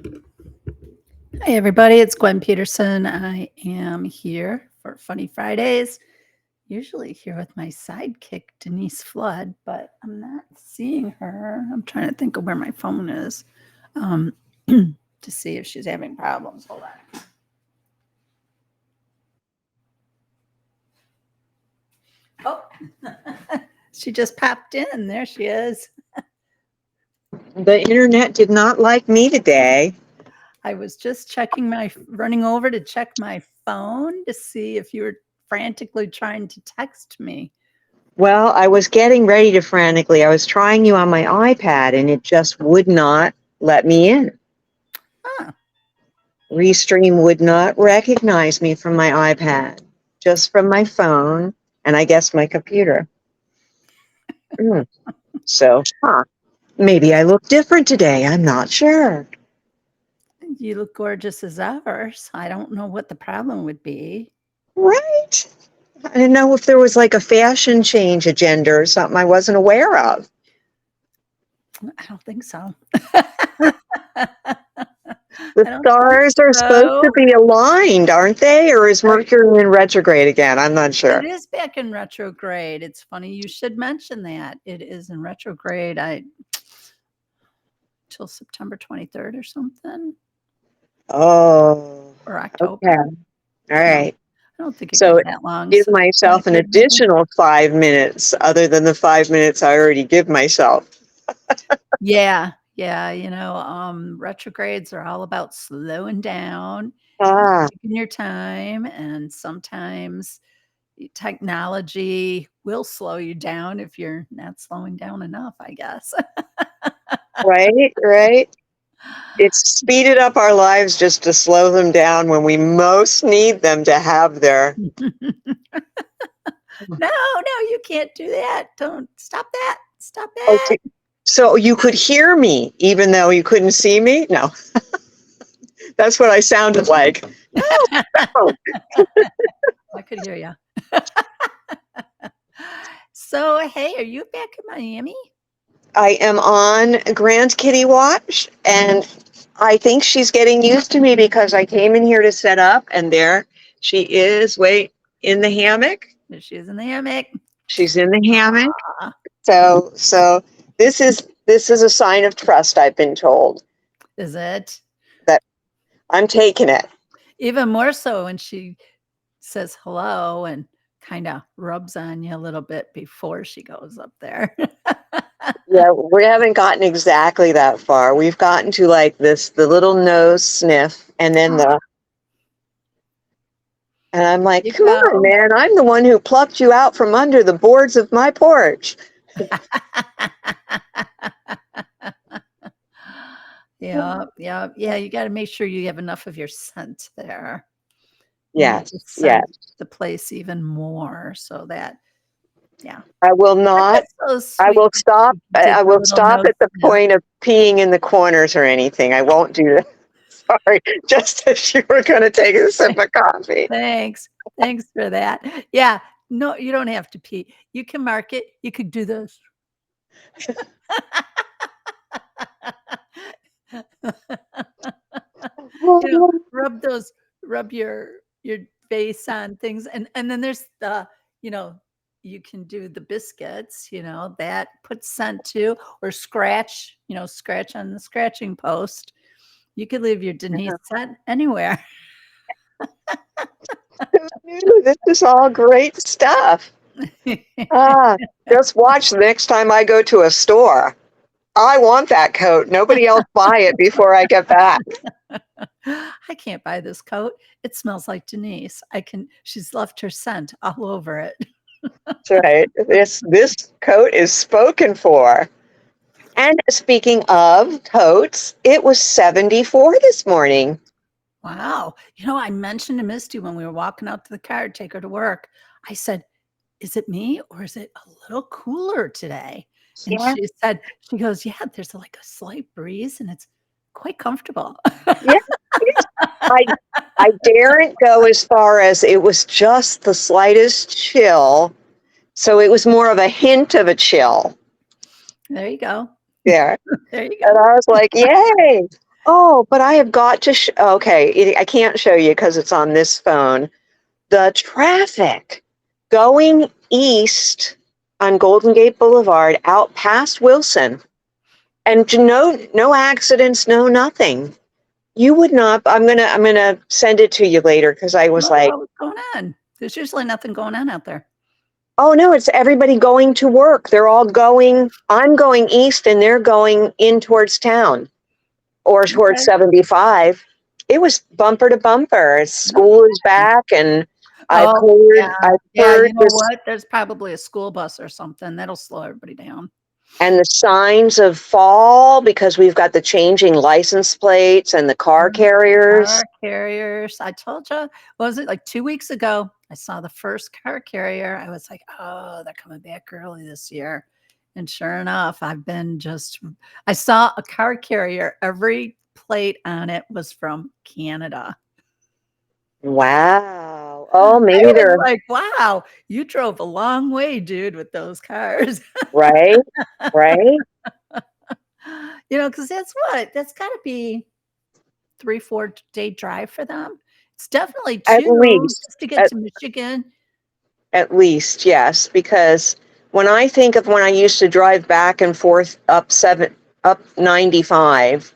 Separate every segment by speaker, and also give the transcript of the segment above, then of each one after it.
Speaker 1: Hi, everybody. It's Gwen Peterson. I am here for Funny Fridays, usually here with my sidekick, Denise Flood, but I'm not seeing her. I'm trying to think of where my phone is to see if she's having problems. Hold on. Oh, she just popped in. There she is.
Speaker 2: The internet did not like me today.
Speaker 1: I was just running over to check my phone to see if you were frantically trying to text me.
Speaker 2: Well, I was getting ready to frantically. I was trying you on my iPad and it just would not let me in.
Speaker 1: Huh.
Speaker 2: Restream would not recognize me from my iPad, just from my phone and I guess my computer. Mm. Maybe I look different today. I'm not sure.
Speaker 1: You look gorgeous as ever, so I don't know what the problem would be.
Speaker 2: Right? I didn't know if there was like a fashion change agenda or something I wasn't aware of.
Speaker 1: I don't think so.
Speaker 2: The
Speaker 1: I don't think
Speaker 2: stars are supposed
Speaker 1: so.
Speaker 2: to be aligned, aren't they? Or is Mercury in retrograde again? I'm not
Speaker 1: It
Speaker 2: sure.
Speaker 1: is back in retrograde. It's funny you should mention that. It is in retrograde. I till September 23rd or something,
Speaker 2: Oh,
Speaker 1: or
Speaker 2: okay.
Speaker 1: October.
Speaker 2: All
Speaker 1: So
Speaker 2: right.
Speaker 1: I don't think it
Speaker 2: So
Speaker 1: goes that long.
Speaker 2: give
Speaker 1: So it's not a
Speaker 2: myself an
Speaker 1: good thing.
Speaker 2: additional 5 minutes other than the 5 minutes I already give myself.
Speaker 1: Yeah, yeah. Retrogrades are all about slowing down and
Speaker 2: Ah,
Speaker 1: taking your time, and sometimes technology will slow you down if you're not slowing down enough, I guess.
Speaker 2: right. It's speeded up our lives just to slow them down when we most need them to have their.
Speaker 1: No, no, you can't do that. Don't stop that. Stop that.
Speaker 2: Okay. So you could hear me even though you couldn't see me? No, that's what I sounded like. No.
Speaker 1: I could hear you. So, hey, are you back in Miami?
Speaker 2: I am on Grand Kitty watch, and I think she's getting used to me because I came in here to set up, and there she is. Wait, in the hammock.
Speaker 1: There she is in the hammock.
Speaker 2: She's in the hammock.
Speaker 1: Aw,
Speaker 2: So this is a sign of trust. I've been told
Speaker 1: is it?
Speaker 2: that I'm taking it.
Speaker 1: Even more so when she says hello and kind of rubs on you a little bit before she goes up there.
Speaker 2: Yeah, we haven't gotten exactly that far. We've gotten to like the little nose sniff, and then the. And I'm like,
Speaker 1: You
Speaker 2: come on,
Speaker 1: go.
Speaker 2: man! I'm the one who plucked you out from under the boards of my porch.
Speaker 1: Yeah, yeah, yeah, you gotta make sure you have enough of your scent there. You need to
Speaker 2: Yes,
Speaker 1: scent
Speaker 2: yes.
Speaker 1: the place even more so that yeah.
Speaker 2: I will
Speaker 1: But
Speaker 2: not.
Speaker 1: that's so
Speaker 2: I
Speaker 1: sweet
Speaker 2: will
Speaker 1: that
Speaker 2: stop.
Speaker 1: she
Speaker 2: I
Speaker 1: did
Speaker 2: I
Speaker 1: the
Speaker 2: will
Speaker 1: little
Speaker 2: stop
Speaker 1: nose
Speaker 2: at the
Speaker 1: sniff.
Speaker 2: point of peeing in the corners or anything. I won't do that. Sorry, just as you were going to take a sip of coffee.
Speaker 1: Thanks. Thanks for that. Yeah, no, you don't have to pee. You can mark it. You could do this. You know, rub those rub your face on things, and then there's you know, you can do the biscuits, that puts scent too, or scratch on the scratching post. You could leave your Denise scent anywhere.
Speaker 2: Who knew? This is all great stuff. Ah, just watch the next time I go to a store. I want that coat. Nobody else buy it before I get back.
Speaker 1: I can't buy this coat. It smells like Denise. She's left her scent all over it.
Speaker 2: That's right. This coat is spoken for. And speaking of coats, it was 74 this morning.
Speaker 1: Wow. I mentioned to Misty when we were walking out to the car to take her to work. I said, "Is it me or is it a little cooler today?" And
Speaker 2: Yeah.
Speaker 1: she goes, "Yeah, there's like a slight breeze and it's quite comfortable."
Speaker 2: Yeah. I I daren't go as far as it was just the slightest chill. So it was more of a hint of a chill
Speaker 1: There you go.
Speaker 2: there.
Speaker 1: There you
Speaker 2: And
Speaker 1: go.
Speaker 2: I was like, yay. Oh, but I have got to okay, I can't show you because it's on this phone. The traffic going east on Golden Gate Boulevard out past Wilson, and no accidents, no nothing. You would not. I'm gonna send it to you later because I was
Speaker 1: Well,
Speaker 2: like,
Speaker 1: what's going on? There's usually nothing going on out there.
Speaker 2: oh no, it's everybody going to work. They're all going. I'm going east, and they're going in towards town or towards
Speaker 1: Okay.
Speaker 2: 75. It was bumper to bumper. School is
Speaker 1: Okay.
Speaker 2: back, and
Speaker 1: Oh, yeah.
Speaker 2: I've
Speaker 1: Yeah,
Speaker 2: heard
Speaker 1: you know
Speaker 2: this,
Speaker 1: what? There's probably a school bus or something that'll slow everybody down.
Speaker 2: and the signs of fall because we've got the changing license plates and the car
Speaker 1: Mm,
Speaker 2: carriers.
Speaker 1: car carriers. I told you, was it like 2 weeks ago? I saw the first car carrier. I was like, "Oh, they're coming back early this year." And sure enough, I saw a car carrier. Every plate on it was from Canada.
Speaker 2: Wow. Oh,
Speaker 1: I
Speaker 2: maybe
Speaker 1: was
Speaker 2: they're
Speaker 1: like, "Wow, you drove a long way, dude, with those cars."
Speaker 2: right, right.
Speaker 1: Because that's gotta be 3, 4-day drive for them. It's definitely
Speaker 2: At
Speaker 1: 2
Speaker 2: least,
Speaker 1: just to get
Speaker 2: at,
Speaker 1: to Michigan.
Speaker 2: at least, yes. Because when I think of when I used to drive back and forth up 95,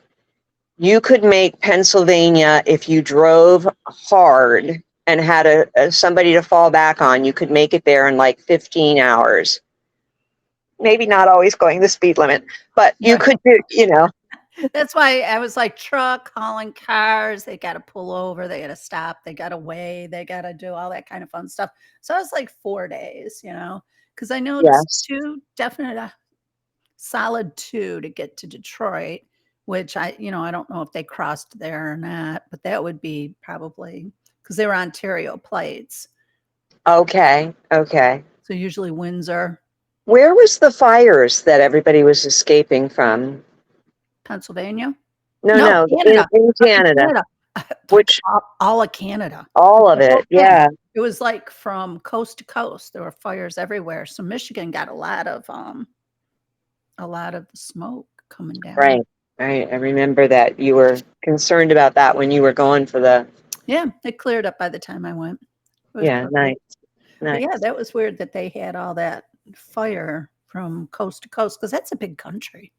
Speaker 2: you could make Pennsylvania if you drove hard and had somebody to fall back on. You could make it there in like 15 hours. Maybe not always going the speed limit, but you
Speaker 1: Right.
Speaker 2: could do.
Speaker 1: That's why I was like, truck, hauling cars, they gotta pull over, they gotta stop, they gotta weigh, they gotta do all that kind of fun stuff. So I was like 4 days, because I know it's
Speaker 2: Yes.
Speaker 1: 2 definite solid 2 to get to Detroit, which I don't know if they crossed there or not, but that would be probably because they were Ontario plates.
Speaker 2: Okay. Okay.
Speaker 1: So usually Windsor,
Speaker 2: Where was the fires that everybody was escaping from?
Speaker 1: Pennsylvania.
Speaker 2: No,
Speaker 1: No,
Speaker 2: no,
Speaker 1: Canada.
Speaker 2: in
Speaker 1: Up in
Speaker 2: Canada,
Speaker 1: Canada. Like
Speaker 2: which
Speaker 1: all of Canada.
Speaker 2: all of
Speaker 1: The whole
Speaker 2: it.
Speaker 1: thing.
Speaker 2: Yeah.
Speaker 1: It was like from coast to coast. There were fires everywhere. So Michigan got a lot of the smoke coming down.
Speaker 2: Right. Right. I remember that you were concerned about that when you were going for the,
Speaker 1: Yeah, it cleared up by the time I went. It was
Speaker 2: yeah, nice,
Speaker 1: perfect. But yeah,
Speaker 2: nice.
Speaker 1: that was weird that they had all that fire from coast to coast because that's a big country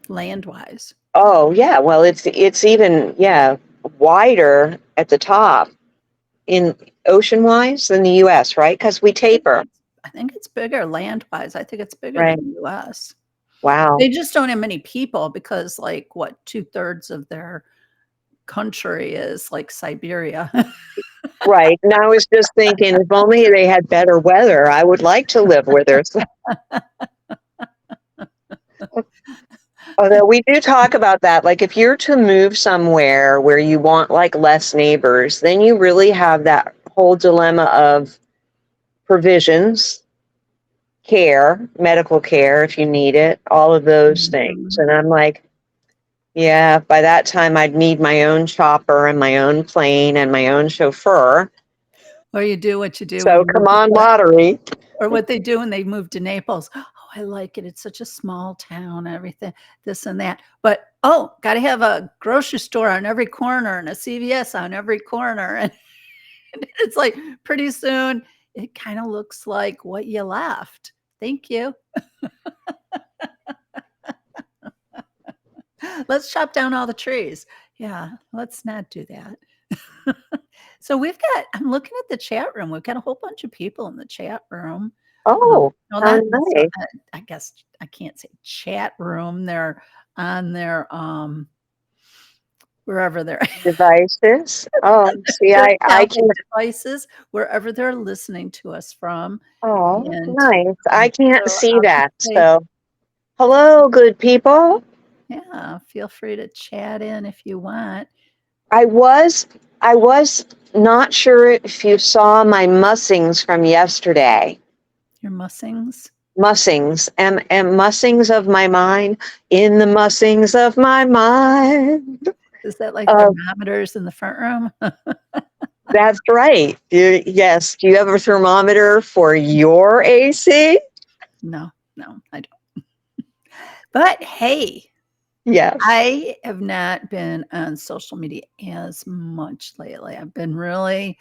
Speaker 1: land-wise.
Speaker 2: Oh, yeah. Well, it's even, yeah, wider at the top in ocean wise than the US, right? Because we
Speaker 1: I think
Speaker 2: taper,
Speaker 1: it's I think it's bigger land-wise. I think it's bigger than
Speaker 2: right?
Speaker 1: the US.
Speaker 2: Wow.
Speaker 1: They just don't have many people because, like, what, 2/3 of their country is, like, Siberia.
Speaker 2: Right. And I was just thinking, if only they had better weather, I would like to live where there's, although we do talk about that. Like if you're to move somewhere where you want like less neighbors, then you really have that whole dilemma of provisions, care, medical care if you need it, all of those things.
Speaker 1: Mhm.
Speaker 2: And I'm like, yeah, by that time I'd need my own chopper and my own plane and my own chauffeur.
Speaker 1: Or you do what you do when
Speaker 2: So
Speaker 1: you
Speaker 2: come
Speaker 1: move to
Speaker 2: on,
Speaker 1: Florida,
Speaker 2: lottery.
Speaker 1: or what they do when they move to Naples. "Oh, I like it. It's such a small town, everything, this and that. But, oh, gotta have a grocery store on every corner and a CVS on every corner." And it's like, pretty soon, it kinda looks like what you left. Thank you. Let's chop down all the trees. Yeah, let's not do that. So I'm looking at the chat room. We've got a whole bunch of people in the chat room.
Speaker 2: Oh,
Speaker 1: Well,
Speaker 2: how
Speaker 1: not necessar
Speaker 2: nice.
Speaker 1: I guess I can't say chat room. They're on their, wherever they're
Speaker 2: Devices. Oh, see,
Speaker 1: their
Speaker 2: I
Speaker 1: tablet
Speaker 2: can't.
Speaker 1: devices, wherever they're listening to us from,
Speaker 2: Oh,
Speaker 1: and,
Speaker 2: nice. I
Speaker 1: so
Speaker 2: can't see
Speaker 1: I'll just
Speaker 2: that.
Speaker 1: say,
Speaker 2: So, hello, good people.
Speaker 1: yeah, feel free to chat in if you want.
Speaker 2: I was I was not sure if you saw my mussings from yesterday.
Speaker 1: Your Mussings.
Speaker 2: Mussings, mussings of my mind, in the mussings of my mind.
Speaker 1: Is that like
Speaker 2: Uh,
Speaker 1: thermometers in the front room?
Speaker 2: that's right. Yes. Do you have a thermometer for your AC?
Speaker 1: No, no, I don't. But hey,
Speaker 2: Yes.
Speaker 1: I have not been on social media as much lately. I've been really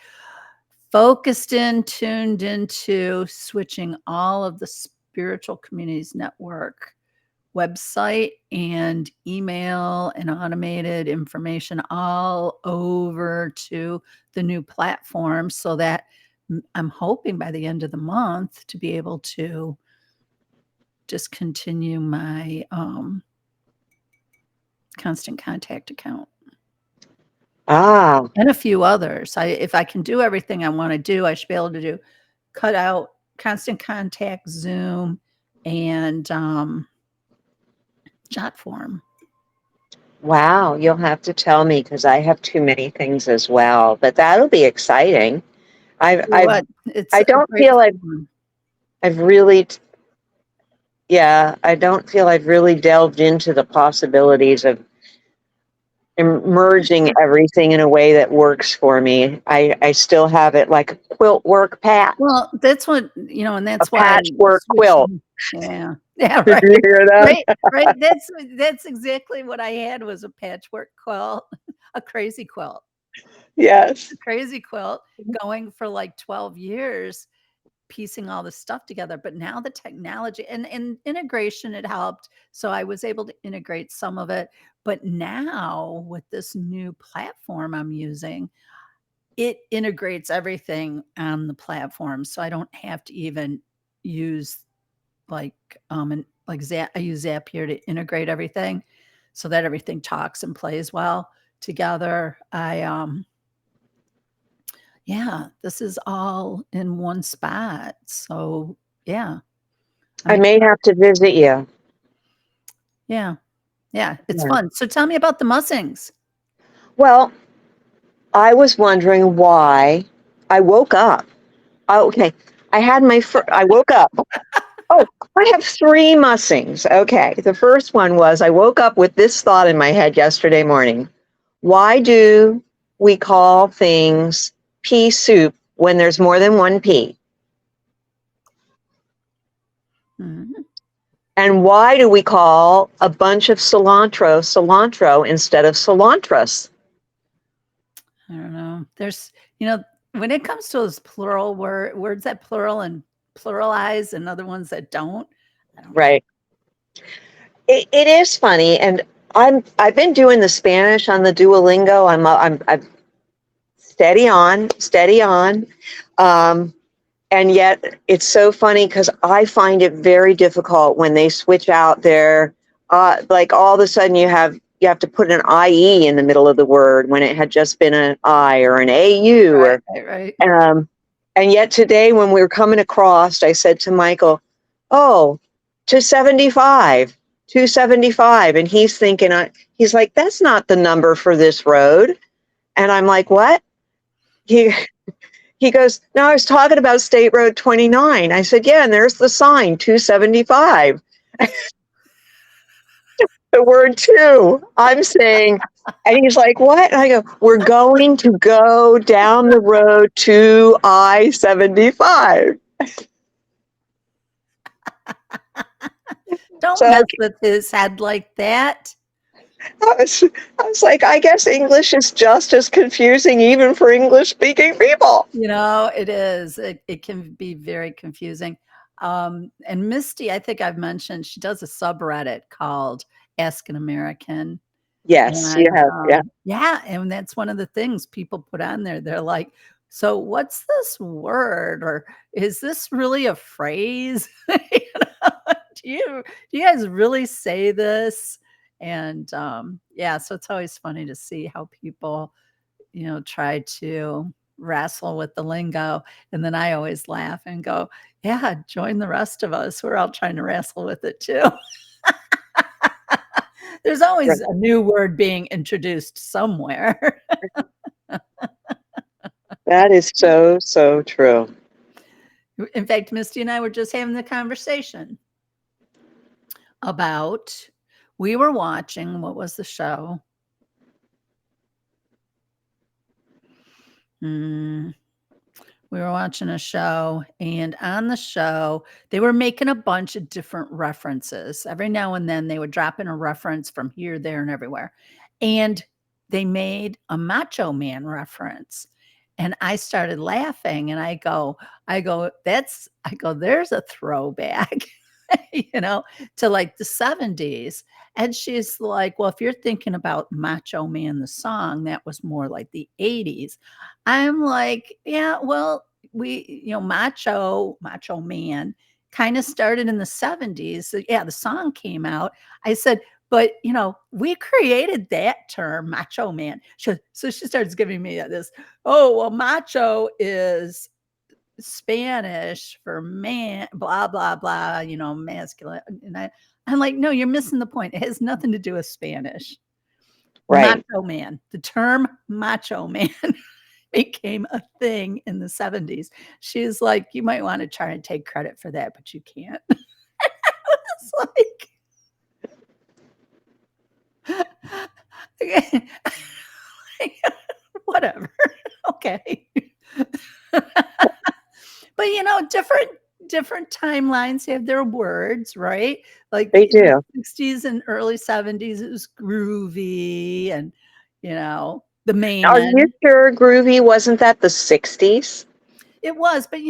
Speaker 1: focused in, tuned into switching all of the spiritual communities network website and email and automated information all over to the new platform so that I'm hoping by the end of the month to be able to just continue my constant contact account
Speaker 2: Ah,
Speaker 1: and a few others. If I can do everything I want to do, I should be able to cut out constant contact, Zoom, and jot form.
Speaker 2: wow. You'll have to tell me because I have too many things as well. But that'll be exciting. I've,
Speaker 1: You know
Speaker 2: I've,
Speaker 1: what? It's
Speaker 2: I
Speaker 1: a
Speaker 2: don't
Speaker 1: great
Speaker 2: feel
Speaker 1: form.
Speaker 2: I've really, yeah, I don't feel I've really delved into the possibilities of merging everything in a way that works for me. I still have it like a quilt work
Speaker 1: Well, that's what and
Speaker 2: a
Speaker 1: that's why
Speaker 2: patchwork quilt.
Speaker 1: switching. Yeah. Yeah,
Speaker 2: Did
Speaker 1: right.
Speaker 2: you hear that?
Speaker 1: Right, right. That's exactly what I had was a patchwork quilt, a crazy quilt.
Speaker 2: Yes.
Speaker 1: A crazy quilt going for like 12 years, piecing all this stuff together. But now the technology and integration it helped. So I was able to integrate some of it. But now with this new platform I'm using, it integrates everything on the platform, so I don't have to even use like, and like I use Zapier to integrate everything so that everything talks and plays well together. Yeah, this is all in one spot. So yeah, I'm
Speaker 2: I may have
Speaker 1: excited.
Speaker 2: to visit you.
Speaker 1: Yeah, yeah, it's
Speaker 2: Yeah.
Speaker 1: fun. So tell me about the Mussings.
Speaker 2: Well, I was wondering why I woke up. Oh, okay. I woke up. Oh, I have three mussings. Okay. The first one was I woke up with this thought in my head yesterday morning. Why do we call things pea soup when there's more than one pea?
Speaker 1: Mhm.
Speaker 2: And why do we call a bunch of cilantro instead of cilantros?
Speaker 1: I don't know. When it comes to those plural words that plural and pluralize and other ones that don't, I don't know.
Speaker 2: Right. It is funny, and I've been doing the Spanish on the Duolingo. I'm steady on. Um, and yet it's so funny because I find it very difficult when they switch out their like all of a sudden you have to put an IE in the middle of the word when it had just been an I or an AU
Speaker 1: Right,
Speaker 2: or
Speaker 1: right, right.
Speaker 2: um, and yet today when we were coming across, I said to Michael, "Oh, 275, 275," and he's thinking, he's like, "That's not the number for this road," and I'm like, "What?" He he goes, "No, I was talking about State Road 29." I said, "Yeah, and there's the sign 275." The word two. I'm saying, and he's like, "What?" And I go, "We're going to go down the road to I-75."
Speaker 1: Don't
Speaker 2: So
Speaker 1: mess with his head like that.
Speaker 2: I was like, I guess English is just as confusing even for English speaking people.
Speaker 1: It is. It can be very confusing. And Misty, I think I've mentioned, she does a subreddit called Ask an American.
Speaker 2: Yes, you
Speaker 1: And,
Speaker 2: have. Yeah,
Speaker 1: yeah, and that's one of the things people put on there. They're like, "So what's this word?" Or "Is this really a phrase?" You know? Do you guys really say this? And, yeah, so it's always funny to see how people, try to wrestle with the lingo, and then I always laugh and go, "Yeah, join the rest of us. We're all trying to wrestle with it too." There's
Speaker 2: right.
Speaker 1: always a new word being introduced somewhere.
Speaker 2: That is so, so true.
Speaker 1: In fact, Misty and I were just having the conversation about we were watching what was the show? Mm, We were watching a show, and on the show, they were making a bunch of different references. Every now and then, they would drop in a reference from here, there, and everywhere. And they made a Macho Man reference. And I started laughing, and there's a throwback, you know, to like the 70s. And she's like, well, if you're thinking about Macho Man, the song, that was more like the 80s. I'm like, yeah, well, Macho Man kind of started in the 70s. So yeah, the song came out. I said, but we created that term, Macho Man. So she starts giving me this, oh, well, macho is Spanish for man, blah, blah, blah, masculine. And I'm like, no, you're missing the point. It has nothing to do with Spanish.
Speaker 2: Right.
Speaker 1: Macho Man, the term Macho Man became a thing in the 70s. She's like, you might want to try and take credit for that, but you can't. It's like, whatever. Okay. But different timelines have their words, right? Like
Speaker 2: They
Speaker 1: in the
Speaker 2: do.
Speaker 1: 60s and early 70s, it was groovy and the
Speaker 2: Are you
Speaker 1: man.
Speaker 2: sure Groovy wasn't that the 60s?
Speaker 1: It was, but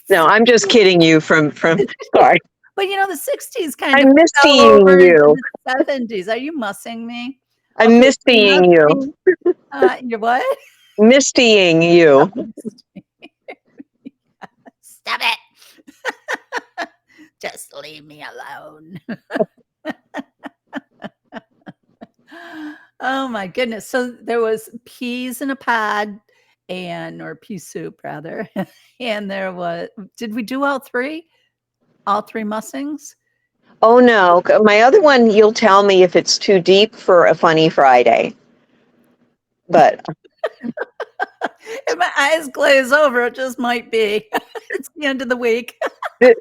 Speaker 2: No, I'm just kidding you from sorry.
Speaker 1: but the 60s kind of
Speaker 2: I miss
Speaker 1: fell
Speaker 2: seeing
Speaker 1: over into
Speaker 2: you.
Speaker 1: the 70s. Are you mussing me?
Speaker 2: I
Speaker 1: Okay,
Speaker 2: miss
Speaker 1: so
Speaker 2: seeing you.
Speaker 1: nothing, you're what?
Speaker 2: Mistying you.
Speaker 1: Stop it. Just leave me alone. Oh my goodness. So there was peas in a pod or pea soup rather. And there was, did we do all three? All three mussings?
Speaker 2: Oh no. My other one, you'll tell me if it's too deep for a funny Friday. But
Speaker 1: If my eyes glaze over, it just might be. It's the end of the week.
Speaker 2: this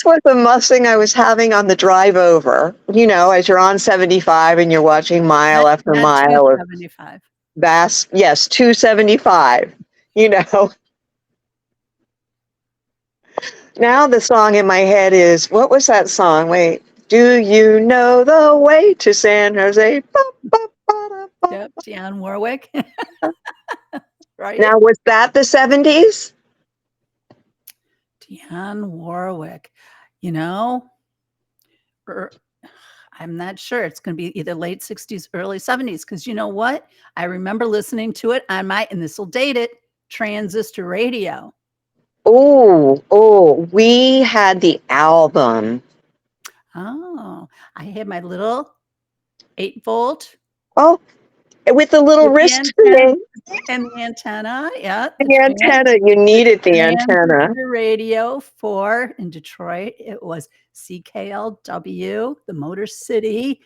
Speaker 2: was a mussing I was having on the drive over. As you're on 75 and you're watching mile after
Speaker 1: Not
Speaker 2: mile of
Speaker 1: 275.
Speaker 2: vast, yes, 275. You know, now the song in my head is, what was that song? Wait, do you know the way to San Jose? Ba, ba, ba, da, ba.
Speaker 1: Yep, Dionne Warwick. Right?
Speaker 2: Now, was that the 70s?
Speaker 1: Dionne Warwick. You know, er, I'm not sure. It's going to be either late 60s, early 70s. Because you know what? I remember listening to it on and this will date it, transistor radio.
Speaker 2: Oh, we had the album.
Speaker 1: Oh, I had my little 8-volt
Speaker 2: Oh, with the little
Speaker 1: with the
Speaker 2: wrist
Speaker 1: antenna
Speaker 2: thing.
Speaker 1: and the antenna. Yeah,
Speaker 2: The antenna, you needed the antenna.
Speaker 1: transistor radio in Detroit. It was CKLW, the Motor City,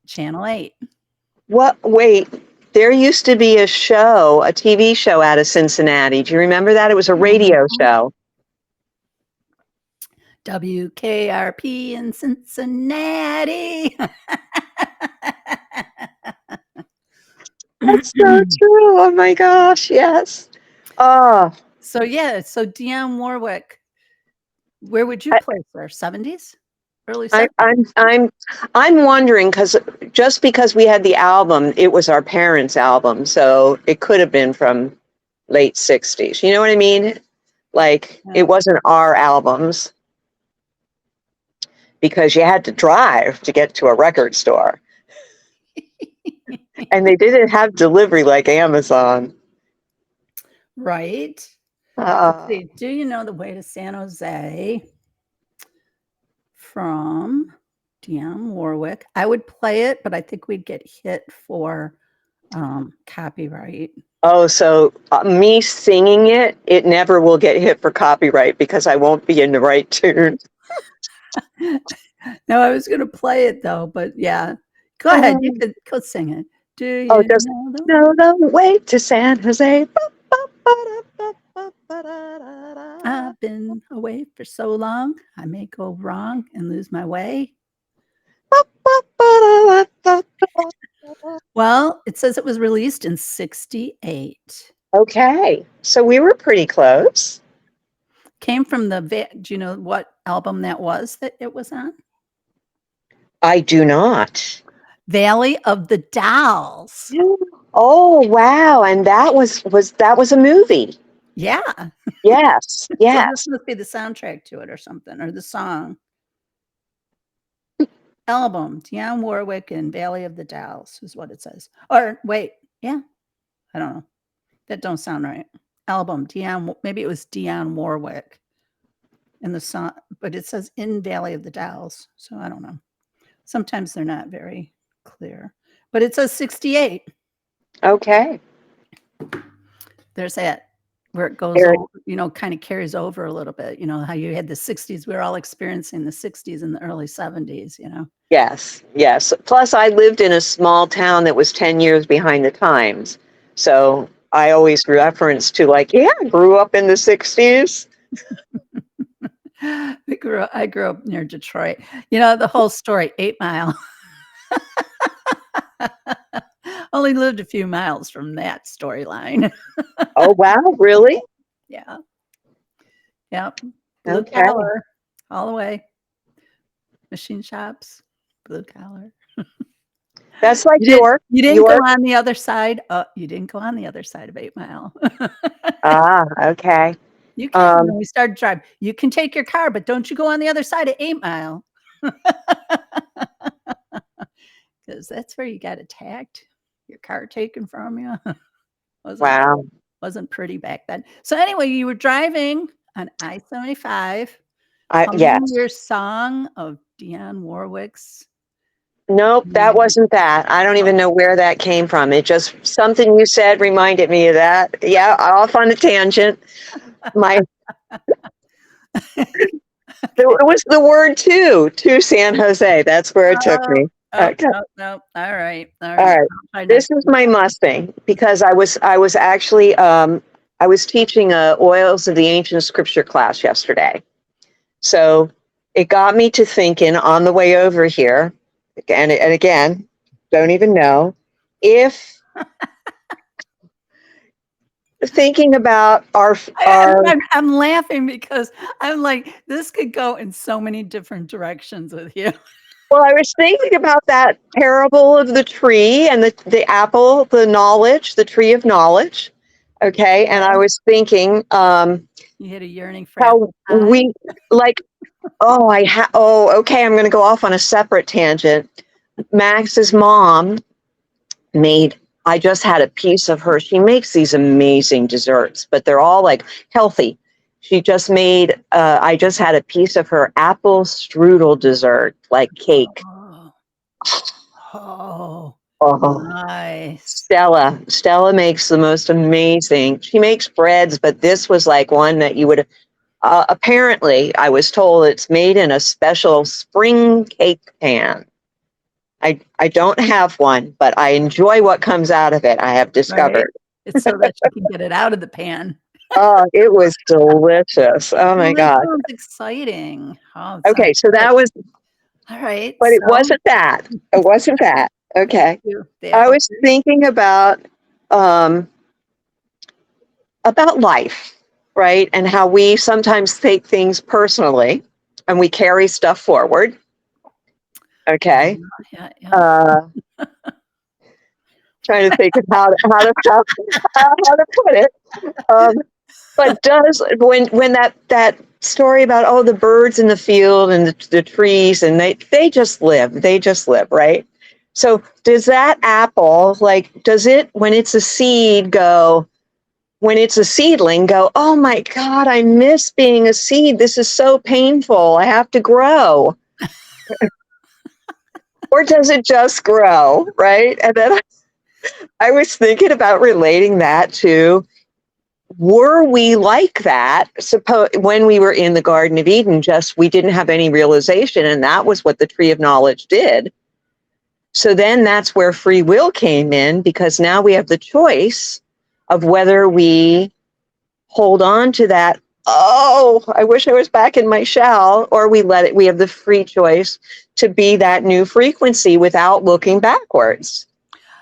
Speaker 1: Channel 8.
Speaker 2: What? Wait, there used to be a show, a TV show out of Cincinnati. Do you remember that? It was a radio
Speaker 1: Mhm.
Speaker 2: show.
Speaker 1: WKRP in Cincinnati.
Speaker 2: That's so true. Oh my gosh, yes. Oh,
Speaker 1: So yeah, so Dionne Warwick, where would you
Speaker 2: I,
Speaker 1: place her? 70s? Early
Speaker 2: I,
Speaker 1: 70s?
Speaker 2: I'm wondering because we had the album, it was our parents' album, so it could have been from late 60s. You know what I mean? Like
Speaker 1: Yeah.
Speaker 2: it wasn't our albums because you had to drive to get to a record store, and they didn't have delivery like Amazon.
Speaker 1: Right. Let's
Speaker 2: Uh,
Speaker 1: see. Do you know the way to San Jose from Dionne Warwick? I would play it, but I think we'd get hit for copyright.
Speaker 2: oh, so me singing it, it never will get hit for copyright because I won't be in the right tune.
Speaker 1: No, I was going to play it though, but yeah. Go ahead. You
Speaker 2: Oh,
Speaker 1: could go sing it. Do
Speaker 2: oh,
Speaker 1: you
Speaker 2: just
Speaker 1: know the
Speaker 2: know the way to San Jose.
Speaker 1: I've been away for so long, I may go wrong and lose my way. Well, it says it was released in 68.
Speaker 2: Okay. So we were pretty close.
Speaker 1: Came from do you know what album that was that it was on?
Speaker 2: I do not.
Speaker 1: Valley of the Dolls.
Speaker 2: Oh, wow. And that was a movie.
Speaker 1: Yeah.
Speaker 2: Yes.
Speaker 1: So this
Speaker 2: Yes.
Speaker 1: must be the soundtrack to it or something, or the song. Album, Dionne Warwick and Valley of the Dolls is what it says. Or wait, yeah, I don't know. That don't sound right. Album, maybe it was Dionne Warwick in the song, but it says in Valley of the Dolls, so I don't know. Sometimes they're not very clear, but it says 68.
Speaker 2: Okay.
Speaker 1: There's that where it goes
Speaker 2: Eric.
Speaker 1: over, kind of carries over a little bit. You know how you had the 60s. We were all experiencing the 60s and the early 70s.
Speaker 2: Yes. Yes. Plus, I lived in a small town that was 10 years behind the times. So I always reference to like, yeah, I grew up in the 60s.
Speaker 1: I grew up near Detroit. The whole story, 8 Mile. Only lived a few miles from that storyline.
Speaker 2: Oh, wow. Really?
Speaker 1: Yeah. Yep. Blue
Speaker 2: Okay.
Speaker 1: collar all the way. Machine shops, blue collar.
Speaker 2: That's like
Speaker 1: You didn't go
Speaker 2: York.
Speaker 1: on the other side. You didn't go on the other side of 8 Mile.
Speaker 2: Ah, okay.
Speaker 1: You can
Speaker 2: Um,
Speaker 1: when we started driving. You can take your car, but don't you go on the other side of 8 Mile. Because that's where you got attacked. Your car taken from you. Wasn't
Speaker 2: wow.
Speaker 1: wasn't pretty back then. So anyway, you were driving on I-75,
Speaker 2: Yes.
Speaker 1: humming your song of Dionne Warwick's.
Speaker 2: Nope, that wasn't that. I don't even know where that came from. It just something you said reminded me of that. Yeah, off on a tangent. My it was the word to San Jose. That's where it took me.
Speaker 1: Oh,
Speaker 2: Okay.
Speaker 1: no, no. All right, all
Speaker 2: All
Speaker 1: right.
Speaker 2: right.
Speaker 1: I'll try not
Speaker 2: This
Speaker 1: to
Speaker 2: is
Speaker 1: do
Speaker 2: my Mustang because I was actually I was teaching a oils of the ancient scripture class yesterday. So it got me to thinking on the way over here, and again, don't even know if thinking about our
Speaker 1: I'm laughing because I'm like, this could go in so many different directions with you.
Speaker 2: well, I was thinking about that parable of the tree and the apple, the knowledge, the tree of knowledge. Okay, and I
Speaker 1: Okay.
Speaker 2: was thinking
Speaker 1: You had a yearning for apple
Speaker 2: how
Speaker 1: pie?
Speaker 2: we like. Oh, okay. I'm going to go off on a separate tangent. Max's mom made. I just had a piece of her. She makes these amazing desserts, but they're all like healthy. She just made. I just had a piece of her apple strudel dessert, like cake.
Speaker 1: Oh, oh,
Speaker 2: Oh,
Speaker 1: nice.
Speaker 2: Stella makes the most amazing. She makes breads, but this was like one that you would. Apparently, I was told it's made in a special spring cake pan. I don't have one, but I enjoy what comes out of it. I have
Speaker 1: Right?
Speaker 2: discovered.
Speaker 1: It's so that you can get it out of the pan.
Speaker 2: Oh, it was delicious. Oh
Speaker 1: Well,
Speaker 2: my
Speaker 1: that
Speaker 2: God.
Speaker 1: sounds exciting. Oh, it
Speaker 2: Okay,
Speaker 1: sounds
Speaker 2: so
Speaker 1: good.
Speaker 2: that was,
Speaker 1: All right,
Speaker 2: but it
Speaker 1: so
Speaker 2: wasn't that. It wasn't that. Okay.
Speaker 1: the
Speaker 2: I
Speaker 1: apple
Speaker 2: was
Speaker 1: tree.
Speaker 2: thinking um, about life, right? And how we sometimes take things personally and we carry stuff forward. Okay.
Speaker 1: Yeah, yeah.
Speaker 2: Uh, trying to think of how to put it. Um, but does when that story about the birds in the field and the trees and they just live, right? So does that apple, like, does it, when it's a seed, go, when it's a seedling, go, oh my God, I miss being a seed, this is so painful, I have to grow? Or does it just grow, right? And then I was thinking about relating that to, were we like that, suppose, when we were in the Garden of Eden, just we didn't have any realization, and that was what the tree of knowledge did. So then that's where free will came in, because now we have the choice of whether we hold on to that, oh, I wish I was back in my shell, or we have the free choice to be that new frequency without looking backwards.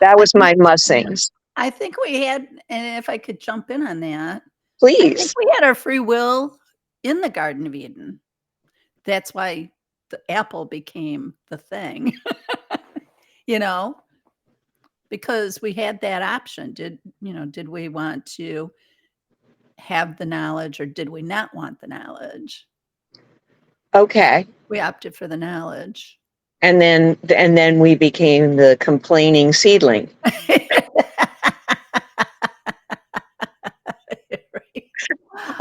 Speaker 2: That
Speaker 1: I
Speaker 2: was
Speaker 1: think
Speaker 2: my
Speaker 1: yeah.
Speaker 2: Mussings.
Speaker 1: I think we had, and if I could jump in on that, I think
Speaker 2: Please.
Speaker 1: we had our free will in the Garden of Eden. That's why the apple became the thing, you know, because we had that option. Did we want to have the knowledge or did we not want the knowledge?
Speaker 2: Okay.
Speaker 1: We opted for the knowledge.
Speaker 2: And then we became the complaining seedling.
Speaker 1: Right.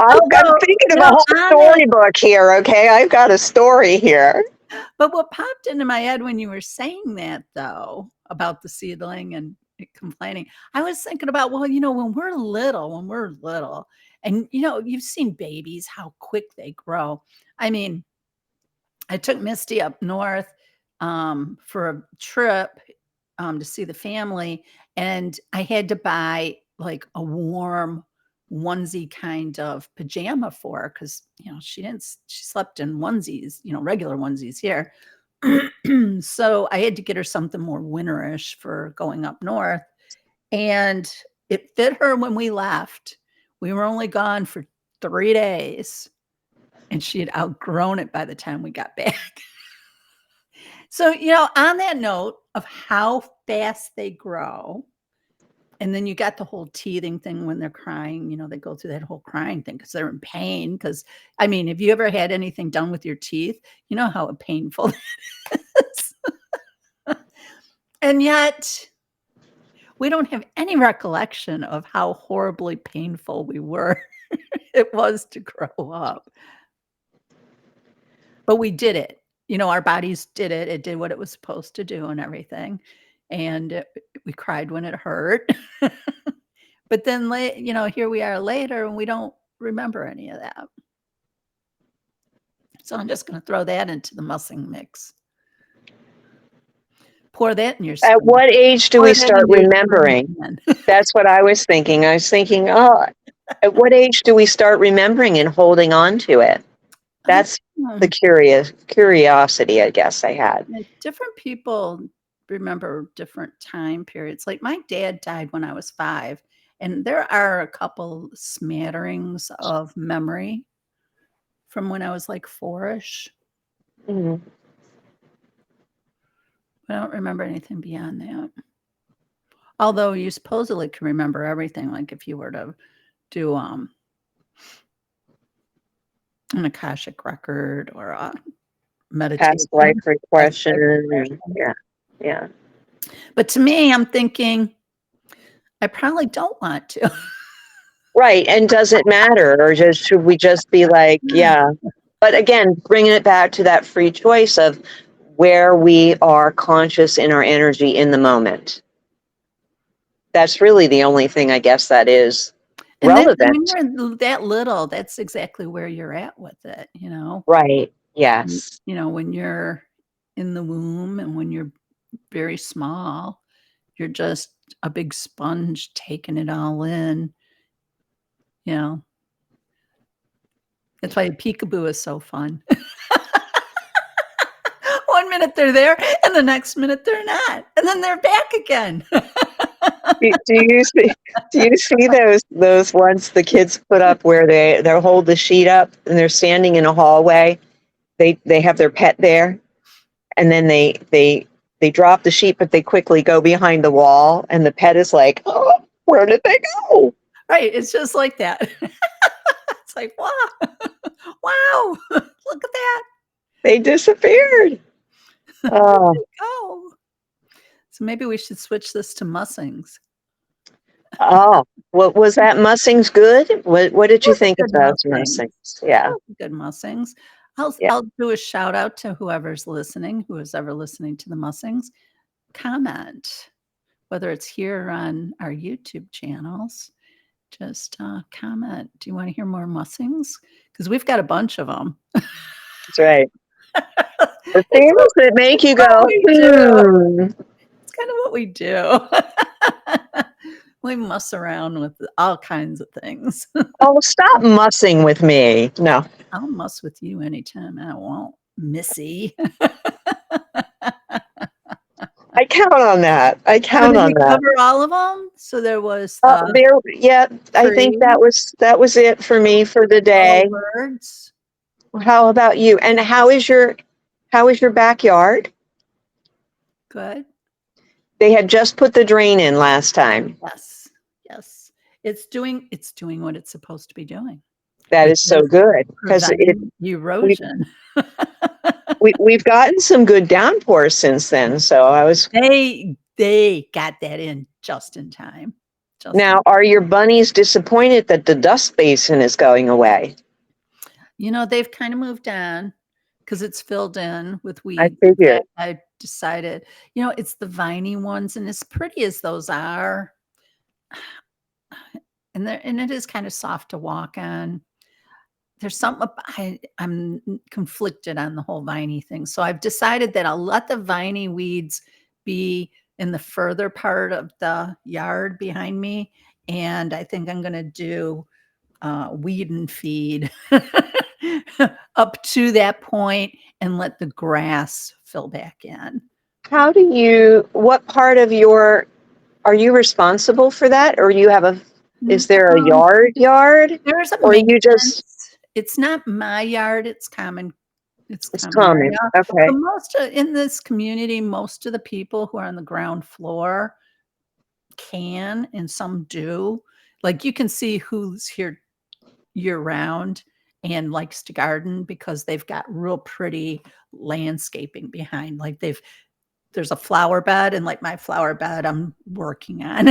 Speaker 2: I'm
Speaker 1: Although,
Speaker 2: thinking of
Speaker 1: you
Speaker 2: a
Speaker 1: know,
Speaker 2: whole
Speaker 1: on that
Speaker 2: storybook here, okay? I've got a story here.
Speaker 1: but what popped into my head when you were saying that, though, about the seedling and it complaining, I was thinking about, well, when we're little, and, you've seen babies, how quick they grow. I mean, I took Misty up north, for a trip, to see the family, and I had to buy, like, a warm onesie kind of pajama for her 'cause, she slept in onesies, regular onesies here. So, I had to get her something more winterish for going up north, and it fit her when we left. We were only gone for 3 days, and she had outgrown it by the time we got back. So, on that note of how fast they grow, and then you got the whole teething thing when they're crying, they go through that whole crying thing because 'cause they're in pain. Because I mean, have you ever had anything done with your teeth? You know how painful that is. And yet, we don't have any recollection of how horribly painful we were it was to grow up. But we did it. Our bodies did it. It did what it was supposed to do and everything, and, we cried when it hurt. But then here we are later, and we don't remember any of that. So I'm just gonna throw that into the mussing mix. Pour that in your
Speaker 2: At
Speaker 1: spoon.
Speaker 2: what age do
Speaker 1: Pour
Speaker 2: we
Speaker 1: that
Speaker 2: start
Speaker 1: into your spoon
Speaker 2: remembering?
Speaker 1: again.
Speaker 2: That's what I was thinking. I was thinking, oh, at what age do we start remembering and holding on to it? That's the
Speaker 1: Um,
Speaker 2: curiosity, I guess I had.
Speaker 1: different people remember different time periods. Like, my dad died when I was 5, and there are a couple smatterings of memory from when I was, like, 4-ish.
Speaker 2: Mhm.
Speaker 1: I don't remember anything beyond that. Although you supposedly can remember everything, like, if you were to do, an Akashic record or a
Speaker 2: Past life
Speaker 1: meditation, past
Speaker 2: regression.
Speaker 1: life
Speaker 2: And
Speaker 1: regression.
Speaker 2: yeah, yeah.
Speaker 1: But to me, I'm thinking, I probably don't want to.
Speaker 2: Right. And does it matter? Or just should we just be like, yeah. But again, bringing it back to that free choice of where we are conscious in our energy in the moment. That's really the only thing I guess that is
Speaker 1: And that when
Speaker 2: relevant.
Speaker 1: you're that little, that's exactly where you're at with it,
Speaker 2: Right. Yes.
Speaker 1: When you're in the womb and when you're very small, you're just a big sponge taking it all in, you know? That's why peekaboo is so fun. One minute they're there, and the next minute they're not, and then they're back again.
Speaker 2: Do you see those ones the kids put up where they hold the sheet up and they're standing in a hallway. They have their pet there and then they drop the sheet but they quickly go behind the wall and the pet is like, "Oh, where did they go?"
Speaker 1: Right, it's just like that. It's like, "Wow, wow, look at that.
Speaker 2: They disappeared.
Speaker 1: Where'd
Speaker 2: Oh,
Speaker 1: they go?" So maybe we should switch this to Mussings.
Speaker 2: oh. What was that Mussings good? What did you
Speaker 1: Those are
Speaker 2: think of
Speaker 1: good
Speaker 2: those
Speaker 1: Mussings.
Speaker 2: Mussings? Yeah.
Speaker 1: Those are good Mussings. I'll
Speaker 2: Yeah.
Speaker 1: I'll do a shout out to whoever's listening, who is ever listening to the Mussings. Comment, whether it's here or on our YouTube channels. Just, comment. Do you wanna hear more Mussings? Because 'Cause we've got a bunch of them.
Speaker 2: That's right. The
Speaker 1: It's
Speaker 2: things
Speaker 1: what
Speaker 2: that make
Speaker 1: it's
Speaker 2: you
Speaker 1: what
Speaker 2: go,
Speaker 1: we do.
Speaker 2: "Hmm."
Speaker 1: It's kinda what we do. We muss around with all kinds of things.
Speaker 2: Oh, stop mussing with me. No.
Speaker 1: I'll muss with you anytime I want, missy.
Speaker 2: I count on that. I
Speaker 1: So
Speaker 2: count
Speaker 1: did
Speaker 2: on
Speaker 1: we
Speaker 2: that.
Speaker 1: cover all of them? So there was the
Speaker 2: There, yeah, I think
Speaker 1: tree,
Speaker 2: that was it for me for the
Speaker 1: yellow
Speaker 2: day.
Speaker 1: birds.
Speaker 2: How about you? And how is your backyard?
Speaker 1: Good.
Speaker 2: They had just put the drain in last time.
Speaker 1: Yes. Yes. It's doing what it's supposed to be doing,
Speaker 2: That
Speaker 1: which
Speaker 2: is so
Speaker 1: is
Speaker 2: good because it
Speaker 1: preventing
Speaker 2: we
Speaker 1: erosion.
Speaker 2: we've gotten some good downpours since then. So I was
Speaker 1: They got that in just in time. Just
Speaker 2: now,
Speaker 1: in
Speaker 2: are your bunnies disappointed that the dust basin is going away?
Speaker 1: they've kind of moved on because it's filled in with
Speaker 2: I
Speaker 1: weeds. In
Speaker 2: figured.
Speaker 1: fact, I decided, it's the viney ones, and as pretty as those are, and it is kind of soft to walk on. There's something I'm conflicted on the whole viney thing. So I've decided that I'll let the viney weeds be in the further part of the yard behind me, and I think I'm gonna do weed and feed up to that point and let the grass fill back in.
Speaker 2: What part of your, are you responsible for that? Or you have is
Speaker 1: Mm,
Speaker 2: there a yard?
Speaker 1: there's a
Speaker 2: Or you just,
Speaker 1: maintenance. It's not my yard. It's
Speaker 2: it's
Speaker 1: common area.
Speaker 2: common. Okay.
Speaker 1: But in this community, most of the people who are on the ground floor can, and some do. Like you can see who's here year round and likes to garden because they've got real pretty landscaping behind. Like there's a flower bed, and like my flower bed I'm working on.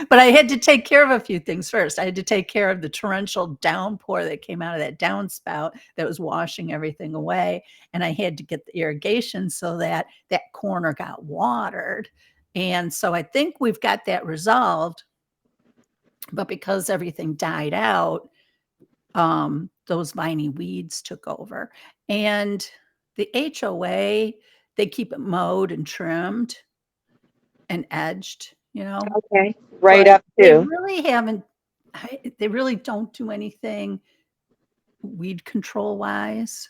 Speaker 1: But I had to take care of a few things first. I had to take care of the torrential downpour that came out of that downspout that was washing everything away. And I had to get the irrigation so that that corner got watered. And so I think we've got that resolved. But because everything died out, those viney weeds took over. And the HOA, they keep it mowed and trimmed and edged,
Speaker 2: Okay. Right
Speaker 1: but
Speaker 2: up
Speaker 1: they
Speaker 2: to.
Speaker 1: really haven't, they really don't do anything weed control wise.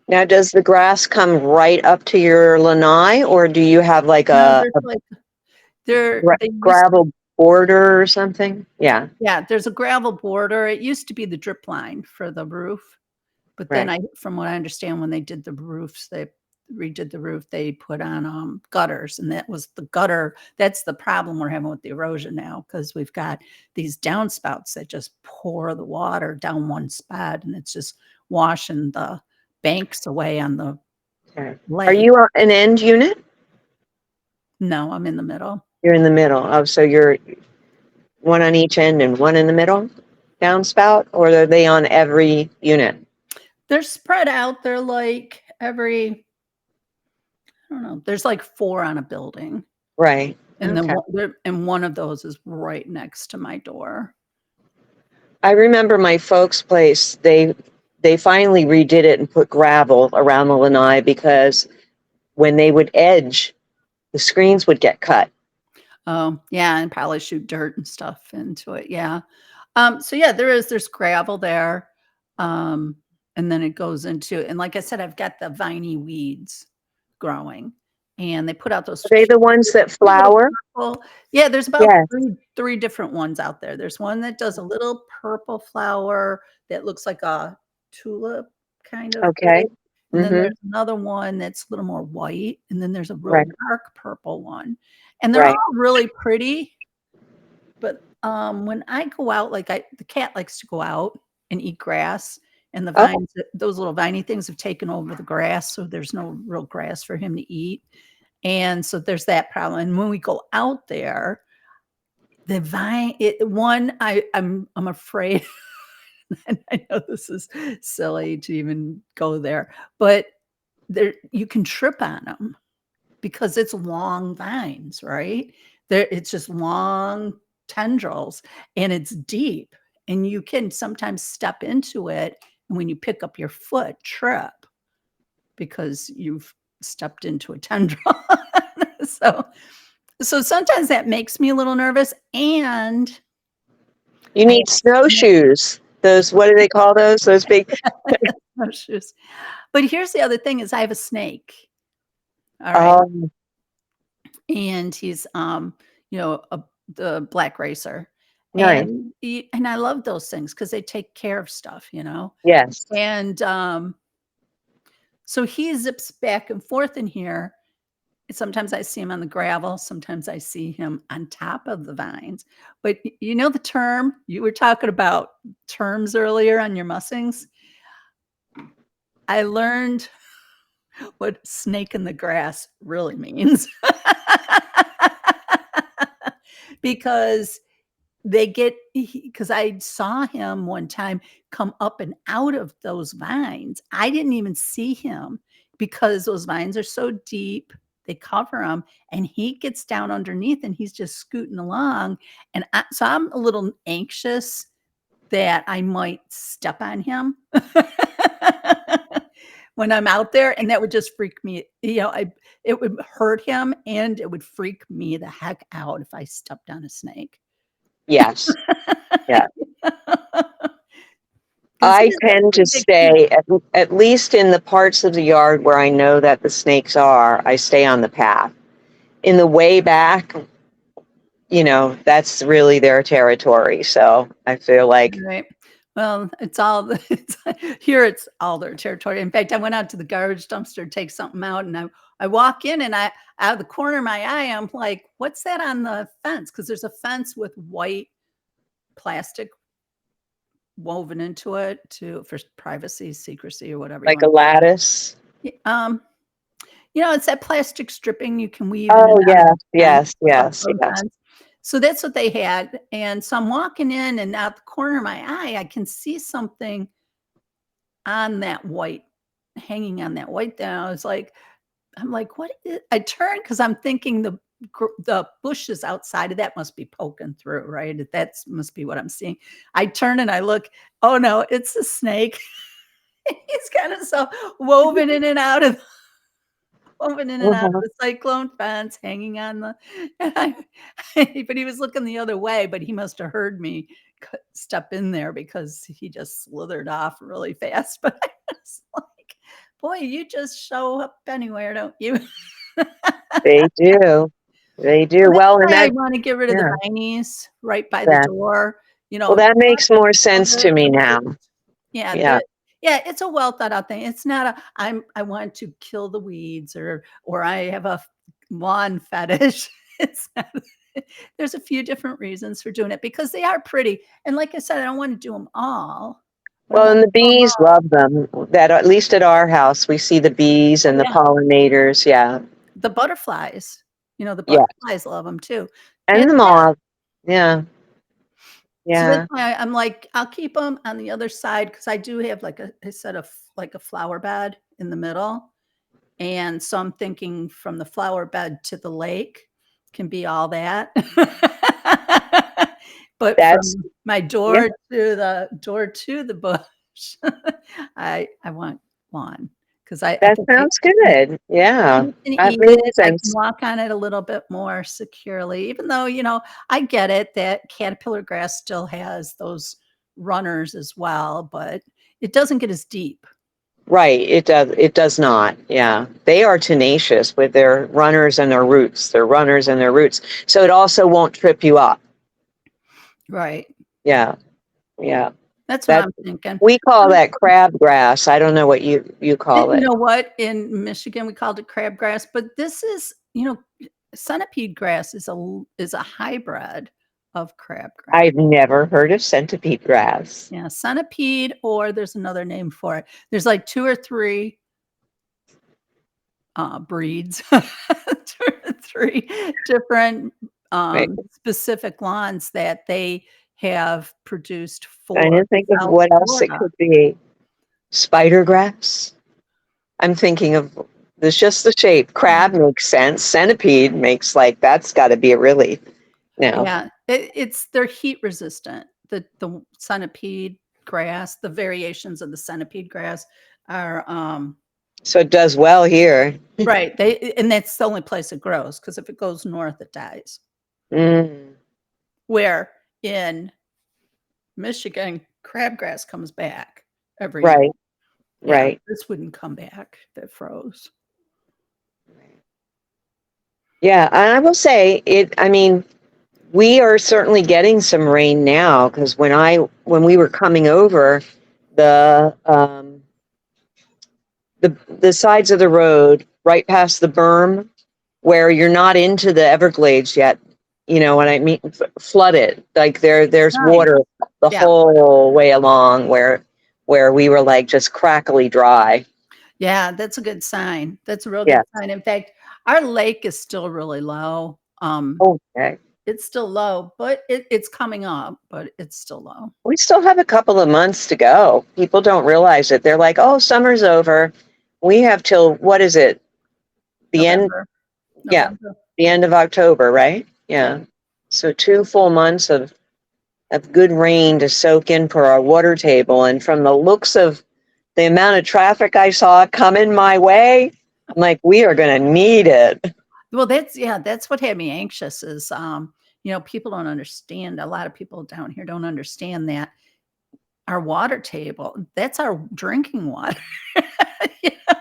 Speaker 2: Now, does the grass come right up to your lanai, or do you have like
Speaker 1: No,
Speaker 2: a,
Speaker 1: there's like, they used to,
Speaker 2: gravel border or something? Yeah.
Speaker 1: yeah, there's a gravel border. It used to be the drip line for the roof. But then
Speaker 2: Right.
Speaker 1: from what I understand, when they did the roofs, they redid the roof, they put on gutters, and that was the gutter. That's the problem we're having with the erosion now, because we've got these downspouts that just pour the water down one spot, and it's just washing the banks away on the
Speaker 2: Okay. Are
Speaker 1: lake.
Speaker 2: you an end unit?
Speaker 1: No, I'm in the middle.
Speaker 2: You're in the middle. Oh, so you're one on each end and one in the middle downspout, or are they on every unit?
Speaker 1: They're spread out. They're like I don't know, there's like 4 on a building.
Speaker 2: Right.
Speaker 1: And then
Speaker 2: Okay.
Speaker 1: one of those is right next to my door.
Speaker 2: I remember my folks' place, they finally redid it and put gravel around the lanai because when they would edge, the screens would get cut.
Speaker 1: Oh, yeah, and probably shoot dirt and stuff into it, yeah. So yeah, there's gravel there, um, and then it goes into, and like I said, I've got the viney weeds growing, and they put out those
Speaker 2: Are they the ones that
Speaker 1: cute little
Speaker 2: flower?
Speaker 1: purple, yeah, there's about
Speaker 2: Yes.
Speaker 1: 3 different ones out there. There's one that does a little purple flower that looks like a tulip kind of
Speaker 2: Okay.
Speaker 1: shape, and then
Speaker 2: Mm-hmm.
Speaker 1: there's another one that's a little more white, and then there's a real
Speaker 2: Right.
Speaker 1: dark purple one, and they're all
Speaker 2: Right.
Speaker 1: really pretty. But, when I go out, like the cat likes to go out and eat grass, and the
Speaker 2: Oh,
Speaker 1: vines, those little viney things have taken over the grass, so there's no real grass for him to eat, and so there's that problem. And when we go out there, the vine it one, I'm afraid, and I know this is silly to even go there, but there you can trip on them because it's long vines, right? It's just long tendrils, and it's deep, and you can sometimes step into it, and when you pick up your foot, trip because you've stepped into a tendril. So sometimes that makes me a little nervous, and
Speaker 2: you
Speaker 1: I
Speaker 2: need
Speaker 1: have
Speaker 2: snowshoes. Those, what do they call those? Those big.
Speaker 1: snowshoes. But here's the other thing is I have a snake, all right?
Speaker 2: Um,
Speaker 1: and he's, the black racer,
Speaker 2: Nice.
Speaker 1: and I love those things because they take care of stuff, you know?
Speaker 2: Yes.
Speaker 1: And, so he zips back and forth in here. Sometimes I see him on the gravel, sometimes I see him on top of the vines. But you know the term? You were talking about terms earlier on your Mussings. I learned what snake in the grass really means. Because they get because I saw him one time come up and out of those vines. I didn't even see him because those vines are so deep, they cover him, and he gets down underneath and he's just scooting along, and so I'm a little anxious that I might step on him when I'm out there, and that would just freak me, it would hurt him, and it would freak me the heck out if I stepped on a snake.
Speaker 2: Yes. Yeah.
Speaker 1: 'Cause
Speaker 2: I
Speaker 1: he is a
Speaker 2: tend to
Speaker 1: pretty big creature.
Speaker 2: stay at least in the parts of the yard where I know that the snakes are, I stay on the path. In the way back, that's really their territory. So I feel like,
Speaker 1: Right. Well, it's all it's here, it's all their territory. In fact, I went out to the garbage dumpster to take something out, and I walk in, and I out of the corner of my eye, I'm like, "What's that on the fence?" Because there's a fence with white plastic woven into it for privacy, secrecy, or whatever you
Speaker 2: like a
Speaker 1: wanna
Speaker 2: lattice.
Speaker 1: it's that plastic stripping you can weave in and
Speaker 2: Oh,
Speaker 1: out of the
Speaker 2: yes,
Speaker 1: fence,
Speaker 2: yes,
Speaker 1: the
Speaker 2: yes,
Speaker 1: upright
Speaker 2: yes.
Speaker 1: fence. So that's what they had, and so I'm walking in, and out the corner of my eye, I can see something on that white hanging on that white thing. I'm like, "What is?" I turn because 'cause I'm thinking the bushes outside of that must be poking through, right? That's must be what I'm seeing. I turn and I look, oh, no, it's a snake. He's kinda so woven in and out of woven in and out of
Speaker 2: Uh-huh.
Speaker 1: the cyclone fence, hanging on the and I but he was looking the other way, but he must have heard me step in there because he just slithered off really fast, but I was like, "Boy, you just show up anywhere, don't you?"
Speaker 2: They do. They
Speaker 1: So
Speaker 2: do.
Speaker 1: that's
Speaker 2: Well, and
Speaker 1: why I
Speaker 2: that
Speaker 1: wanna get rid of the
Speaker 2: yeah,
Speaker 1: vinies right by the
Speaker 2: that
Speaker 1: door,
Speaker 2: well, that makes more sense to
Speaker 1: other
Speaker 2: me
Speaker 1: bushes.
Speaker 2: now.
Speaker 1: Yeah,
Speaker 2: Yeah.
Speaker 1: it's a well thought out thing. It's not I want to kill the weeds or I have a lawn fetish. It's not there's a few different reasons for doing it because they are pretty, and like I said, I don't wanna do them all, but I
Speaker 2: Well,
Speaker 1: wanna
Speaker 2: and the
Speaker 1: do 'em
Speaker 2: bees
Speaker 1: all.
Speaker 2: love them. That at least at our house, we see the bees
Speaker 1: Oh,
Speaker 2: and the
Speaker 1: yeah.
Speaker 2: pollinators, yeah.
Speaker 1: The butterflies, the
Speaker 2: Yeah,
Speaker 1: butterflies love them too.
Speaker 2: and
Speaker 1: And
Speaker 2: the
Speaker 1: yeah.
Speaker 2: moth. Yeah,
Speaker 1: So that's
Speaker 2: yeah.
Speaker 1: why I'm like, I'll keep them on the other side because I do have like a set of like a flower bed in the middle. And so I'm thinking from the flower bed to the lake can be all that. But
Speaker 2: That's
Speaker 1: from my
Speaker 2: yeah,
Speaker 1: door to the bush, I want lawn because I
Speaker 2: that
Speaker 1: think
Speaker 2: sounds good. Yeah,
Speaker 1: you can
Speaker 2: that
Speaker 1: eat
Speaker 2: makes
Speaker 1: it, I can
Speaker 2: sense.
Speaker 1: walk on it a little bit more securely, even though, I get it that caterpillar grass still has those runners as well, but it doesn't get as deep.
Speaker 2: Right, it does not. Yeah. They are tenacious with their runners and their roots. Their runners and their roots. So it also won't trip you up.
Speaker 1: Right.
Speaker 2: Yeah, yeah.
Speaker 1: That's what
Speaker 2: That
Speaker 1: I'm thinking.
Speaker 2: we call
Speaker 1: So,
Speaker 2: that crabgrass. I don't know what you call
Speaker 1: you
Speaker 2: it.
Speaker 1: know what? In Michigan, we called it crabgrass, but this is, centipede grass is a hybrid of crabgrass.
Speaker 2: I've never heard of centipede grass.
Speaker 1: Yeah, centipede, or there's another name for it. There's like 2 or 3 breeds, 2 or 3 different,
Speaker 2: Right.
Speaker 1: specific lawns that they have produced
Speaker 2: Trying
Speaker 1: for
Speaker 2: to think of
Speaker 1: South
Speaker 2: what else it
Speaker 1: Florida.
Speaker 2: could be. Spider grass? I'm thinking of there's just the shape. Crab makes sense. Centipede makes like that's got to be a really no.
Speaker 1: Yeah, they're heat resistant. The centipede grass, the variations of the centipede grass are,
Speaker 2: So it does well here.
Speaker 1: right, and that's the only place it grows because if it goes north, it dies.
Speaker 2: Mm,
Speaker 1: Where in Michigan, crabgrass comes back every year.
Speaker 2: right,
Speaker 1: Yeah,
Speaker 2: right.
Speaker 1: this wouldn't come back if it froze.
Speaker 2: Yeah, and I will say it. I mean, we are certainly getting some rain now because when we were coming over, the the sides of the road right past the berm where you're not into the Everglades yet. You know what I mean? Flooded. Like there's
Speaker 1: Nice.
Speaker 2: water the
Speaker 1: Yeah.
Speaker 2: whole way along where we were like just crackly dry.
Speaker 1: Yeah, that's a good sign. That's a real
Speaker 2: Yeah.
Speaker 1: good sign. In fact, our lake is still really low.
Speaker 2: Okay.
Speaker 1: It's still low, but it's coming up, but it's still low.
Speaker 2: We still have a couple of months to go. People don't realize it. They're like, "Oh, summer's over." We have till what is it? The end?
Speaker 1: November.
Speaker 2: Yeah,
Speaker 1: November.
Speaker 2: the end of October, right?
Speaker 1: Yep.
Speaker 2: Yeah. So 2 full months of good rain to soak in for our water table. And from the looks of the amount of traffic I saw coming my way, I'm like, we are going to need it.
Speaker 1: Well, that's what had me anxious is, people don't understand. A lot of people down here don't understand that our water table, that's our drinking water. You know?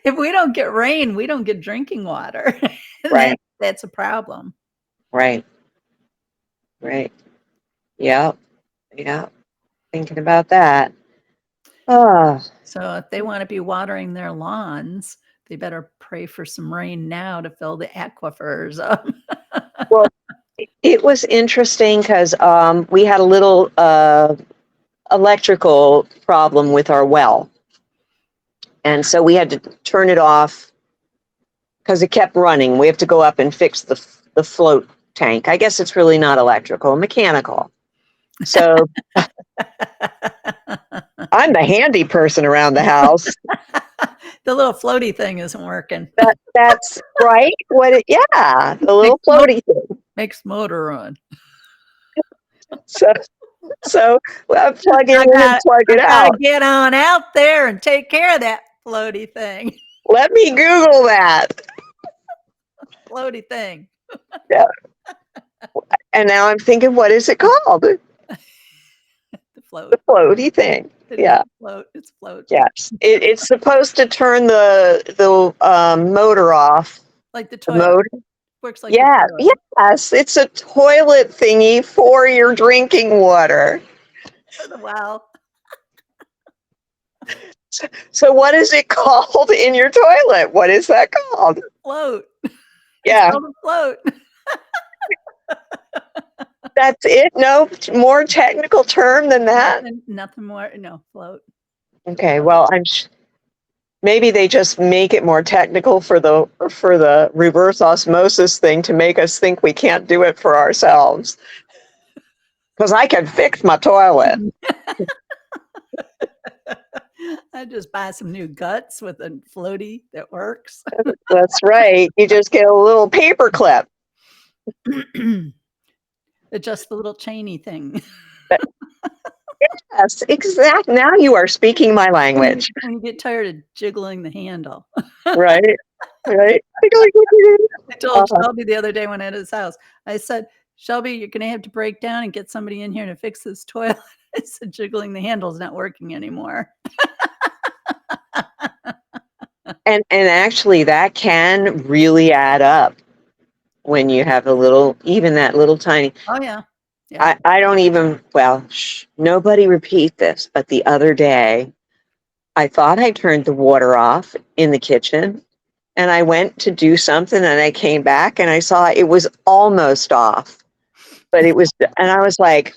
Speaker 1: If we don't get rain, we don't get drinking water. And
Speaker 2: Right,
Speaker 1: that's a problem.
Speaker 2: right, right. Yeah, yeah. Thinking about that. Oh,
Speaker 1: So if they want to be watering their lawns, they better pray for some rain now to fill the aquifers up.
Speaker 2: well, it was interesting because we had a little electrical problem with our well. And so we had to turn it off because it kept running. We have to go up and fix the float tank. I guess it's really not electrical, mechanical. So I'm the handy person around the house.
Speaker 1: The little floaty thing isn't working.
Speaker 2: That's right. Yeah, the
Speaker 1: Makes
Speaker 2: little
Speaker 1: mo
Speaker 2: floaty thing.
Speaker 1: makes motor run.
Speaker 2: So so plug it
Speaker 1: I
Speaker 2: in and
Speaker 1: got
Speaker 2: plug
Speaker 1: I
Speaker 2: it
Speaker 1: gotta
Speaker 2: out.
Speaker 1: get on out there and take care of that floaty thing.
Speaker 2: Let me Google that.
Speaker 1: Floaty thing.
Speaker 2: Yeah. And now I'm thinking, what is it called? The
Speaker 1: The float.
Speaker 2: floaty thing.
Speaker 1: It is
Speaker 2: Yeah.
Speaker 1: a float. It's a float.
Speaker 2: Yes. It's supposed to turn the motor off.
Speaker 1: Like the
Speaker 2: The
Speaker 1: toilet.
Speaker 2: motor.
Speaker 1: Works like the
Speaker 2: Yeah.
Speaker 1: toilet.
Speaker 2: Yes. It's a toilet thingy for your drinking water.
Speaker 1: For the well.
Speaker 2: So what is it called in your toilet? What is that called?
Speaker 1: Float. It's
Speaker 2: Yeah.
Speaker 1: called a float.
Speaker 2: That's it. No more technical term than that.
Speaker 1: Nothing more. No, float.
Speaker 2: Okay.
Speaker 1: Float.
Speaker 2: Well, maybe they just make it more technical for the reverse osmosis thing to make us think we can't do it for ourselves. Because I can fix my toilet.
Speaker 1: I just buy some new guts with a floaty that works.
Speaker 2: That's right. You just get a little paper clip.
Speaker 1: Adjust the little chainy thing.
Speaker 2: Yes, exact. Now you are speaking my language.
Speaker 1: When you get tired of jiggling the handle.
Speaker 2: Right. Right.
Speaker 1: I told
Speaker 2: Uh-huh.
Speaker 1: Shelby the other day when at his house, I said, "Shelby, you're gonna have to break down and get somebody in here to fix this toilet." I said, "Jiggling the handle's not working anymore."
Speaker 2: And actually that can really add up when you have even that little tiny.
Speaker 1: Oh, yeah. Yeah.
Speaker 2: I don't even, well, nobody repeat this, but the other day I thought I turned the water off in the kitchen and I went to do something and I came back and I saw it was almost off, but and I was like,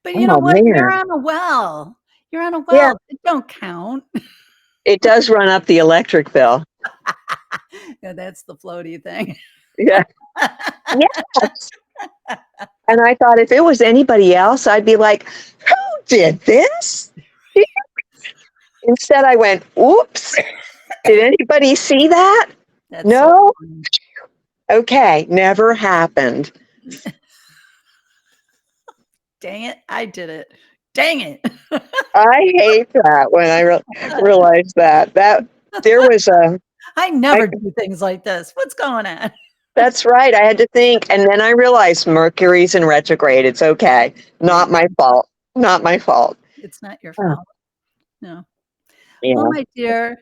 Speaker 1: But you know
Speaker 2: oh
Speaker 1: what? You're
Speaker 2: man.
Speaker 1: on a well. You're on a
Speaker 2: Yeah,
Speaker 1: well. It don't count.
Speaker 2: it does run up the electric bill.
Speaker 1: Yeah, that's the floaty thing.
Speaker 2: Yeah. Yes. And I thought if it was anybody else, I'd be like, who did this? Instead, I went, oops. Did anybody see that?
Speaker 1: That's so
Speaker 2: No?
Speaker 1: funny.
Speaker 2: Okay, never happened.
Speaker 1: Dang it, I did it. Dang it.
Speaker 2: I hate that when I realized that there was
Speaker 1: I
Speaker 2: I,
Speaker 1: never do things like this. What's going on?
Speaker 2: that's right. I had to think, and then I realized Mercury's in retrograde. It's okay.
Speaker 1: Yeah,
Speaker 2: Not my fault. Not my fault.
Speaker 1: it's not your
Speaker 2: Oh,
Speaker 1: fault. No. Well,
Speaker 2: yeah.
Speaker 1: my dear,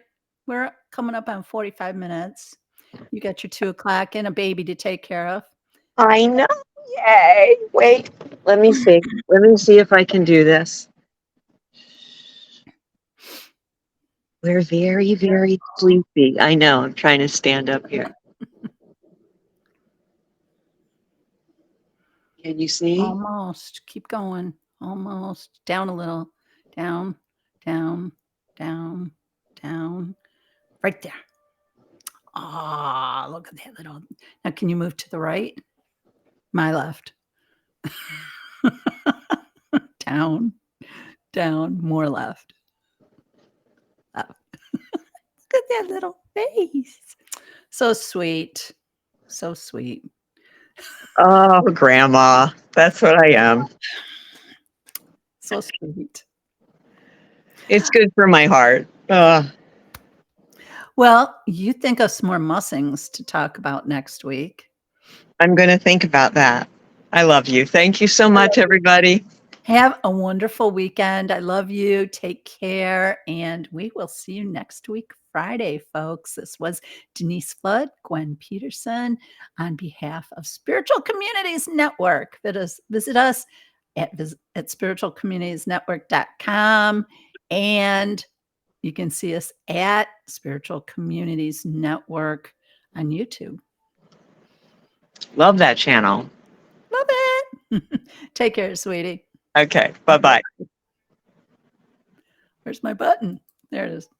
Speaker 1: we're coming up on 45 minutes. You got your 2 o'clock and a baby to take care of.
Speaker 2: I know. Yay. Wait, let me see. Let me see if I can do this. We're very, very sleepy. I know. I'm trying to stand up here. Can you see?
Speaker 1: Almost. Keep going. Almost. Down a little. Down, down, down, down. Right there. Ah, look at that little. Now, can you move to the right? My left. Down, down, more left. Up. Look at that little face. So sweet. So sweet.
Speaker 2: Oh, Grandma. That's what I am.
Speaker 1: So sweet.
Speaker 2: It's good for my heart.
Speaker 1: Well, you think of some more Mussings to talk about next week.
Speaker 2: I'm going to think about that. I love you. Thank you so much, everybody.
Speaker 1: Have a wonderful weekend. I love you. Take care. And we will see you next week, Friday, folks. This was Denise Flood, Gwen Peterson, on behalf of Spiritual Communities Network. Visit us at spiritualcommunitiesnetwork.com. And you can see us at Spiritual Communities Network on YouTube.
Speaker 2: Love that channel.
Speaker 1: Love it. Take care, sweetie.
Speaker 2: Okay. Bye-bye.
Speaker 1: Where's my button? There it is.